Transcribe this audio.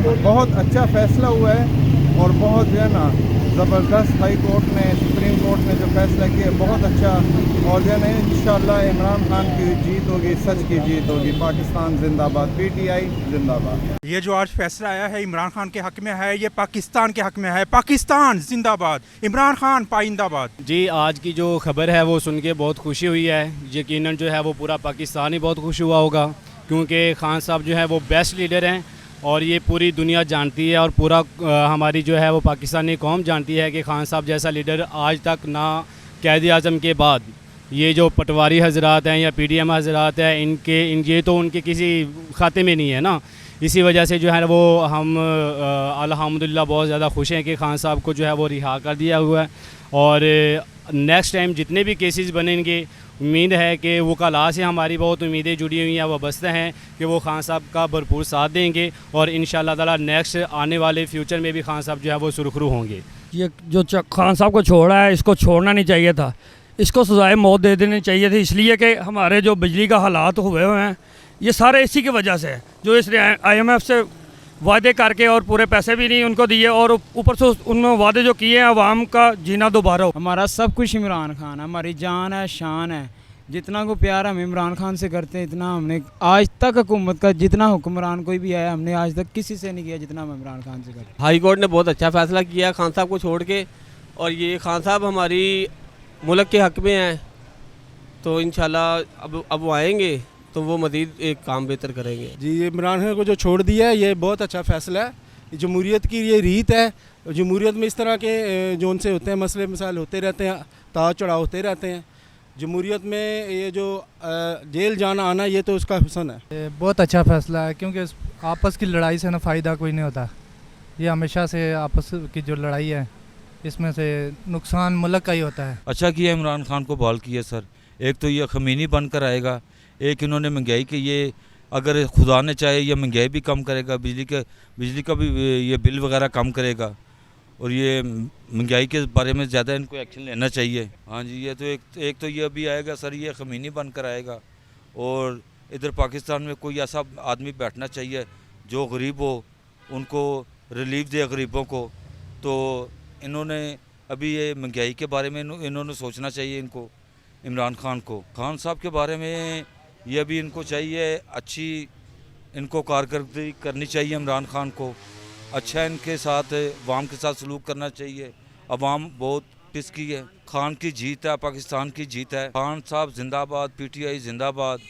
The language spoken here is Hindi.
बहुत अच्छा फैसला हुआ है और बहुत जो है ना ज़बरदस्त हाई कोर्ट ने, सुप्रीम कोर्ट ने जो फैसला किया बहुत अच्छा। और जो है ना इंशाअल्लाह इमरान खान की जीत होगी, सच की जीत होगी। पाकिस्तान जिंदाबाद, पीटीआई जिंदाबाद। ये जो आज फैसला आया है इमरान खान के हक में है, ये पाकिस्तान के हक में है। पाकिस्तान जिंदाबाद, इमरान खान पाइंदाबाद। जी, आज की जो खबर है वो सुन के बहुत खुशी हुई है। यकीनन जो है वो पूरा पाकिस्तान ही बहुत खुश हुआ होगा, क्योंकि खान साहब जो है वो बेस्ट लीडर हैं और ये पूरी दुनिया जानती है और पूरा हमारी जो है वो पाकिस्तानी कौम जानती है कि खान साहब जैसा लीडर आज तक ना कैद आज़म के बाद ये जो पटवारी हजरात हैं या पीडीएम हजरात हैं ये तो उनके किसी खाते में नहीं है ना। इसी वजह से जो है वो हम अल्हम्दुलिल्लाह बहुत ज़्यादा खुश हैं कि खान साहब को जो है वो रिहा कर दिया हुआ है। और नेक्स्ट टाइम जितने भी केसेस बनेंगे, उम्मीद है कि वकला से हमारी बहुत उम्मीदें जुड़ी हुई हैं, वाबस्ता हैं कि वो खान साहब का भरपूर साथ देंगे और इंशाअल्लाह ताला नेक्स्ट आने वाले फ्यूचर में भी खान साहब जो है वो सुरखरू होंगे। ये जो खान साहब को छोड़ा है इसको छोड़ना नहीं चाहिए था, इसको सजाए मौत दे देनी चाहिए थी। इसलिए कि हमारे जो बिजली का हालात हुए हुए हैं ये सारे इसी की वजह से है, जो इसने IMF से वादे करके और पूरे पैसे भी नहीं उनको दिए और ऊपर से उनमें वादे जो किए हैं अवाम का जीना दोबारा हो। हमारा सब कुछ इमरान खान, हमारी जान है, शान है। जितना को प्यार हम इमरान खान से करते हैं, इतना हमने आज तक हुकूमत का जितना हुक्मरान कोई भी आया हमने आज तक किसी से नहीं किया जितना हम इमरान खान से करते। हाई कोर्ट ने बहुत अच्छा फैसला किया खान साहब को छोड़ के, और ये खान साहब हमारी मुल्क के हक़ में हैं, तो इंशाल्लाह अब वो आएंगे तो वो मज़ीद एक काम बेहतर करेंगे। जी, ये इमरान खान को जो छोड़ दिया है ये बहुत अच्छा फ़ैसला है। जमहूरियत की ये रीत है, जमहूरियत में इस तरह के जो उनसे होते हैं मसले मसाइल होते रहते हैं, ताज चढ़ाव होते रहते हैं। जमहूरियत में ये जो जेल जाना आना ये तो उसका हुस्न है। ये बहुत अच्छा फ़ैसला है, क्योंकि आपस की लड़ाई से ना फ़ायदा कोई नहीं होता। ये हमेशा से आपस की जो लड़ाई है इसमें से नुकसान मुल्क का ही होता है। अच्छा किया इमरान खान को बहाल किया सर। एक तो ये खमीनी बनकर आएगा, एक इन्होंने महंगाई के ये अगर खुदा ने चाहे ये महंगाई भी कम करेगा, बिजली का भी ये बिल वगैरह कम करेगा, और ये महंगाई के बारे में ज़्यादा इनको एक्शन लेना चाहिए। हाँ जी, ये तो एक तो ये भी आएगा सर, ये खमीनी बनकर आएगा। और इधर पाकिस्तान में कोई ऐसा आदमी बैठना चाहिए जो गरीब हो, उनको रिलीफ दे गरीबों को। तो इन्होंने अभी ये महंगाई के बारे में इन्होंने सोचना चाहिए इनको, इमरान खान को। खान साहब के बारे में ये भी इनको चाहिए अच्छी इनको कारकर्दगी करनी चाहिए इमरान खान को। अच्छा इनके साथ अवाम के साथ सलूक करना चाहिए। अवाम बहुत पिसकी है। खान की जीत है, पाकिस्तान की जीत है। खान साहब जिंदाबाद, PTI जिंदाबाद।